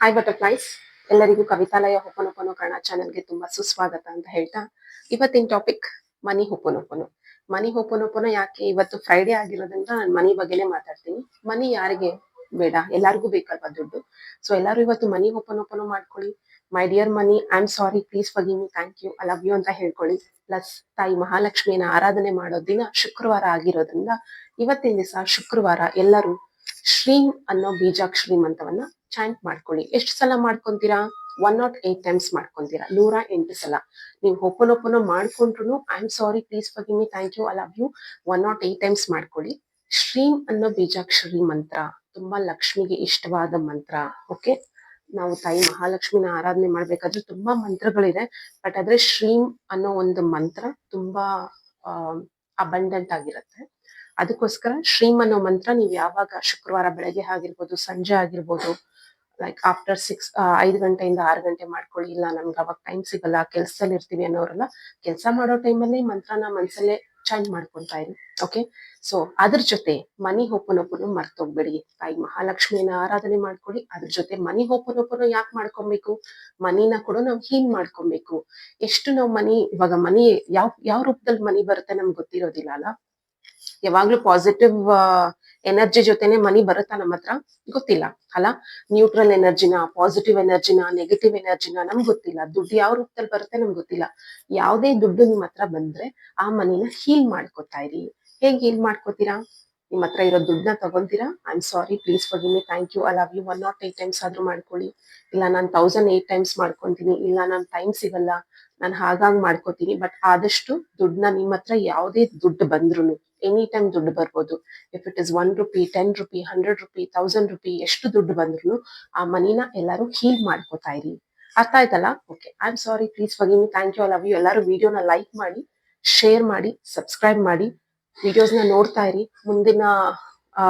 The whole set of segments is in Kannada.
ಹಾಯ್ ಬಟರ್ಫ್ಲೈಸ್, ಎಲ್ಲರಿಗೂ ಕವಿತಾಲಯ ಹೊಪನೊಪನೋ ಕನ್ನಡ ಚಾನೆಲ್ಗೆ ತುಂಬಾ ಸುಸ್ವಾಗತ ಅಂತ ಹೇಳ್ತಾ ಇವತ್ತಿನ ಟಾಪಿಕ್ ಮನಿ ಹೊಪನೊಪನೋ. ಮನಿ ಹೊಪನೊಪನೋ ಯಾಕೆ ಇವತ್ತು ಫ್ರೈಡೆ ಆಗಿರೋದ್ರಿಂದ ನಾನು ಮನಿ ಬಗ್ಗೆನೇ ಮಾತಾಡ್ತೀನಿ. ಮನಿ ಯಾರಿಗೆ ಬೇಡ, ಎಲ್ಲರಿಗೂ ಬೇಕಲ್ವಾ ದುಡ್ಡು. ಸೊ ಎಲ್ಲರೂ ಇವತ್ತು ಮನಿ ಹೊಪನೊಪನೋ ಮಾಡ್ಕೊಳ್ಳಿ. My dear money, I am sorry, please forgive me, thank you, I love you ಅಂತ ಹೇಳ್ಕೊಳ್ಳಿ. ಪ್ಲಸ್ ತಾಯಿ ಮಹಾಲಕ್ಷ್ಮಿಯನ್ನ ಆರಾಧನೆ ಮಾಡೋ ದಿನ ಶುಕ್ರವಾರ ಆಗಿರೋದ್ರಿಂದ ಇವತ್ತಿನ ದಿವಸ ಶುಕ್ರವಾರ ಎಲ್ಲರೂ ಶ್ರೀಂ ಅನ್ನೋ ಬೀಜಾಕ್ಷರಿ ಮಂತ್ರವನ್ನ ಚಾಂಟ್ ಮಾಡ್ಕೊಳ್ಳಿ. ಎಷ್ಟು ಸಲ ಮಾಡ್ಕೊಂತೀರಾ? 108 ಟೈಮ್ಸ್ ಮಾಡ್ಕೊಂತೀರಾ, 108 ಸಲ. ನೀವು ಹೊಪನೊಪನೋ ಮಾಡ್ಕೊಂಡ್ರು I am sorry, please forgive me, thank you, I love you 108 times ಮಾಡ್ಕೊಳ್ಳಿ. ಶ್ರೀಂ ಅನ್ನೋ ಬೀಜಾಕ್ಷರಿ ಮಂತ್ರ ತುಂಬಾ ಲಕ್ಷ್ಮಿಗೆ ಇಷ್ಟವಾದ ಮಂತ್ರ. ಓಕೆ, ನಾವು ತಾಯಿ ಮಹಾಲಕ್ಷ್ಮಿನ ಆರಾಧನೆ ಮಾಡ್ಬೇಕಾದ್ರೆ ತುಂಬಾ ಮಂತ್ರಗಳಿದೆ, ಬಟ್ ಆದ್ರೆ ಶ್ರೀಂ ಅನ್ನೋ ಒಂದು ಮಂತ್ರ ತುಂಬಾ ಅಬಂಡೆಂಟ್ ಆಗಿರುತ್ತೆ. ಅದಕ್ಕೋಸ್ಕರ ಶ್ರೀಂ ಅನ್ನೋ ಮಂತ್ರ ನೀವು ಯಾವಾಗ ಶುಕ್ರವಾರ ಬೆಳಗ್ಗೆ ಆಗಿರ್ಬೋದು, ಸಂಜೆ ಆಗಿರ್ಬೋದು, ಲೈಕ್ ಆಫ್ಟರ್ 5 ಗಂಟೆಯಿಂದ 6 ಗಂಟೆ ಮಾಡ್ಕೊಳ್ಳಿ. ಇಲ್ಲ ನಮ್ಗೆ ಅವಾಗ ಟೈಮ್ ಸಿಗಲ್ಲ, ಕೆಲ್ಸದಲ್ಲಿ ಇರ್ತೀವಿ ಅನ್ನೋರೆಲ್ಲ ಕೆಲಸ ಮಾಡೋ ಟೈಮಲ್ಲಿ ಮಂತ್ರನ ಮನ್ಸಲ್ಲೇ ಚಾಂಟ್ ಮಾಡ್ಕೊಂತಾ ಇರಿ. ಓಕೆ, ಸೊ ಅದ್ರ ಜೊತೆ ಮನಿ ಹೊಪನೊಪನೋ ಮರ್ತೋಗ್ಬೇಡಿ. ತಾಯಿ ಮಹಾಲಕ್ಷ್ಮಿಯನ್ನ ಆರಾಧನೆ ಮಾಡ್ಕೊಳ್ಳಿ. ಅದ್ರ ಜೊತೆ ಮನಿ ಹೊಪನೊಪನೋ ಯಾಕೆ ಮಾಡ್ಕೊಬೇಕು? ಮನಿನ ಕೂಡ ನಾವು ಹೀಲ್ ಮಾಡ್ಕೊಬೇಕು. ಎಷ್ಟು ನಾವು ಇವಾಗ ಮನಿ ಯಾವ ರೂಪದಲ್ಲಿ ಮನಿ ಬರುತ್ತೆ ನಮ್ಗೆ ಗೊತ್ತಿರೋದಿಲ್ಲ ಅಲ್ಲ. ಯಾವಾಗ್ಲೂ ಪಾಸಿಟಿವ್ ಎನರ್ಜಿ ಜೊತೆನೆ ಮನಿ ಬರುತ್ತಾ ನಮ್ಮ ಹತ್ರ? ಗೊತ್ತಿಲ್ಲ ಅಲ್ಲ. ನ್ಯೂಟ್ರಲ್ ಎನರ್ಜಿನ, ಪಾಸಿಟಿವ್ ಎನರ್ಜಿನ, ನೆಗೆಟಿವ್ ಎನರ್ಜಿನ ನಮ್ಗೆ ಗೊತ್ತಿಲ್ಲ. ದುಡ್ಡು ಯಾವ ರೂಪದಲ್ಲಿ ಬರುತ್ತೆ ನಮ್ಗೆ ಗೊತ್ತಿಲ್ಲ. ಯಾವುದೇ ದುಡ್ಡು ನಿಮ್ ಹತ್ರ ಬಂದ್ರೆ ಆ ಮನಿನ ಹೀಲ್ ಮಾಡ್ಕೊತಾ ಇರಿ. ಹೇಗ್ ಹೀಲ್ ಮಾಡ್ಕೋತೀರಾ? ನಿಮ್ ಹತ್ರ ಇರೋ ದುಡ್ಡನ್ನ ತಗೊಂತೀರಾ, I am sorry, please forgive me, thank you, I love you 108 times ಆದ್ರೂ ಮಾಡ್ಕೊಳ್ಳಿ. ಇಲ್ಲ ನಾನು 1008 ಟೈಮ್ಸ್ ಮಾಡ್ಕೊಂತೀನಿ, ಇಲ್ಲ ನನ್ ಟೈಮ್ ಸಿಗಲ್ಲ, ನಾನು ಹಾಗಾಗಿ ಮಾಡ್ಕೋತೀನಿ. ಬಟ್ ಆದಷ್ಟು ದುಡ್ಡನ್ನ ನಿಮ್ ಹತ್ರ ಯಾವುದೇ ದುಡ್ಡು ಬಂದ್ರು, ಎನಿ ಟೈಮ್ ದುಡ್ಡು ಬರ್ಬೋದು. If it is 1 rupee, 10 rupee, 100 rupee, 1000 rupee, ಎಷ್ಟು ದುಡ್ಡು ಬಂದ್ರು ಆ ಮನಿನ ಎಲ್ಲರೂ ಹೀಲ್ ಮಾಡ್ಕೋತಾ ಇರಿ. ಅರ್ಥ ಆಯ್ತಲ್ಲ? Okay, I am sorry, please forgive me, thank you, I love you. ಎಲ್ಲರೂ ವಿಡಿಯೋನ ಲೈಕ್ ಮಾಡಿ, ಶೇರ್ ಮಾಡಿ, ಸಬ್ಸ್ಕ್ರೈಬ್ ಮಾಡಿ, ವಿಡಿಯೋಸ್ನ ನೋಡ್ತಾ ಇರಿ. ಮುಂದಿನ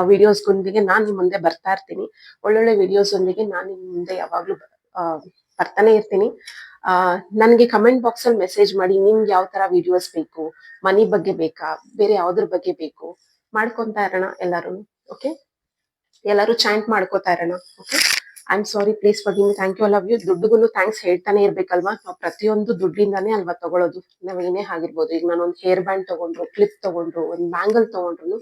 ವಿಡಿಯೋಸ್ಗೊಂದಿಗೆ ನಾನು ನಿಮ್ ಮುಂದೆ ಬರ್ತಾ ಇರ್ತೀನಿ. ಒಳ್ಳೊಳ್ಳೆ ವಿಡಿಯೋಸ್ ಒಂದಿಗೆ ನಾನು ನಿಮ್ ಮುಂದೆ ಯಾವಾಗ್ಲೂ ಬರ್ತಾನೆ ಇರ್ತೀನಿ. ನನಗೆ ಕಮೆಂಟ್ ಬಾಕ್ಸ್ ಅಲ್ಲಿ ಮೆಸೇಜ್ ಮಾಡಿ, ನಿಮ್ಗೆ ಯಾವ ತರ ವಿಡಿಯೋಸ್ ಬೇಕು, ಮನಿ ಬಗ್ಗೆ ಬೇಕಾ, ಬೇರೆ ಯಾವ್ದ್ರ ಬಗ್ಗೆ ಬೇಕು, ಮಾಡ್ಕೊಂತಾ ಇರೋಣ ಎಲ್ಲರೂ. ಓಕೆ, ಎಲ್ಲರೂ ಚಾಂಟ್ ಮಾಡ್ಕೋತಾ ಇರೋಣ. Okay, I am sorry, please forgive me, thank you, I love you. ದುಡ್ಡುಗೂ ಥ್ಯಾಂಕ್ಸ್ ಹೇಳ್ತಾನೆ ಇರ್ಬೇಕಲ್ವಾ. ನಾವು ಪ್ರತಿಯೊಂದು ದುಡ್ಡಿಂದಾನೇ ಅಲ್ವಾ ತಗೊಳ್ಳೋದು. ನಾವ್ ಏನೇ ಆಗಿರ್ಬೋದು, ಈಗ ನಾನೊಂದು ಹೇರ್ ಬ್ಯಾಂಡ್ ತಗೊಂಡ್ರು, ಕ್ಲಿಪ್ ತಗೊಂಡ್ರು, ಒಂದ್ ಬ್ಯಾಂಗಲ್ ತಗೊಂಡ್ರು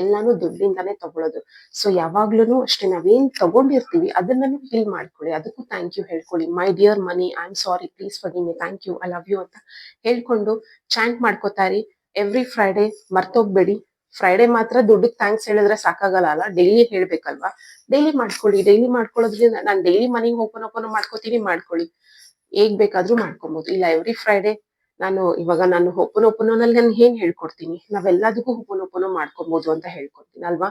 ಎಲ್ಲಾನು ದುಡ್ಡಿಂದಾನೇ ತಗೊಳ್ಳೋದು. ಸೊ ಯಾವಾಗ್ಲೂ ಅಷ್ಟೇ, ನಾವೇನ್ ತಗೊಂಡಿರ್ತೀವಿ ಅದನ್ನ ಹೀಲ್ ಮಾಡ್ಕೊಳ್ಳಿ. ಅದಕ್ಕೂ ಥ್ಯಾಂಕ್ ಯು ಹೇಳ್ಕೊಳ್ಳಿ. My dear money, I am sorry, please forgive me, thank you, I love you ಅಂತ ಹೇಳ್ಕೊಂಡು ಚಾಂಟ್ ಮಾಡ್ಕೋತಾ ಇರಿ. Every Friday ಮರ್ತೋಗ್ಬೇಡಿ. ಫ್ರೈಡೆ ಮಾತ್ರ ದುಡ್ಡಿಗೆ ಥ್ಯಾಂಕ್ಸ್ ಹೇಳಿದ್ರೆ ಸಾಕಾಗಲ್ಲ ಅಲ್ಲ, ಡೈಲಿ ಹೇಳ್ಬೇಕಲ್ವಾ. ಡೈಲಿ ಮಾಡ್ಕೊಳ್ಳಿ. ಡೈಲಿ ಮಾಡ್ಕೊಳ್ಳೋದ್ರಿಂದ ನಾನು ಡೈಲಿ ಮನಿ ಹೊಪನೊಪನೋ ಮಾಡ್ಕೋತೀನಿ, ಮಾಡ್ಕೊಳ್ಳಿ. ಹೇಗ್ ಬೇಕಾದ್ರೂ ಮಾಡ್ಕೊಬಹುದು. ಇಲ್ಲ ಎವ್ರಿ ಫ್ರೈಡೆ ಇವಾಗ ನಾನು ಹೊಪನೊಪನೋನಲ್ಲಿ ನಾನು ಏನ್ ಹೇಳ್ಕೊಡ್ತೀನಿ, ನಾವೆಲ್ಲದಕ್ಕೂ ಹೊಪನೊಪನೋ ಮಾಡ್ಕೊಬಹುದು ಅಂತ ಹೇಳ್ಕೊಡ್ತೀನಿ ಅಲ್ವಾ.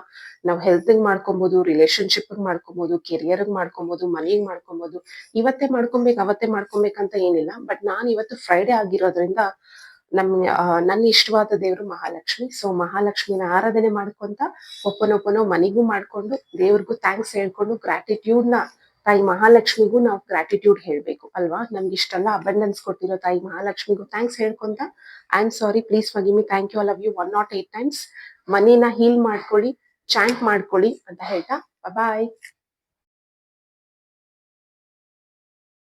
ನಾವ್ ಹೆಲ್ತ್ ಮಾಡ್ಕೊಬಹುದು, ರಿಲೇಶನ್ಶಿಪ್ ಮಾಡ್ಕೊಬಹುದು, ಕೆರಿಯರ್ ಮಾಡ್ಕೊಬಹುದು, ಮನಿಗ್ ಮಾಡ್ಕೊಬಹುದು. ಇವತ್ತೇ ಮಾಡ್ಕೊಬೇಕು, ಅವತ್ತೇ ಮಾಡ್ಕೊಬೇಕಂತ ಏನಿಲ್ಲ. ಬಟ್ ನಾನ್ ಇವತ್ತು ಫ್ರೈಡೆ ಆಗಿರೋದ್ರಿಂದ ನನ್ನ ಇಷ್ಟವಾದ ದೇವ್ರು ಮಹಾಲಕ್ಷ್ಮಿ. ಸೊ ಮಹಾಲಕ್ಷ್ಮಿನ ಆರಾಧನೆ ಮಾಡ್ಕೊಂತ ಹೊಪನೊಪನೋ ಮನಿಗೂ ಮಾಡ್ಕೊಂಡು ದೇವ್ರಿಗೂ ಥ್ಯಾಂಕ್ಸ್ ಹೇಳ್ಕೊಂಡು ಗ್ರಾಟಿಟ್ಯೂಡ್ ನ ತಾಯಿ ಮಹಾಲಕ್ಷ್ಮಿಗೂ ನಾವು ಗ್ರಾಟಿಟ್ಯೂಡ್ ಹೇಳ್ಬೇಕು ಅಲ್ವಾ. ನಮ್ಗೆ ಇಷ್ಟೆಲ್ಲ ಅಬಂಡೆನ್ಸ್ ಕೊಟ್ಟಿರೋ ತಾಯಿ ಮಹಾಲಕ್ಷ್ಮಿಗೂ ಥ್ಯಾಂಕ್ಸ್ ಹೇಳ್ಕೊಂತ I am sorry, please forgive me, thank you, I love you 108 times ಮನಿನ ಹೀಲ್ ಮಾಡ್ಕೊಳ್ಳಿ, ಚಾಂಟ್ ಮಾಡ್ಕೊಳ್ಳಿ ಅಂತ ಹೇಳ್ತಾ ಬಾಯ್.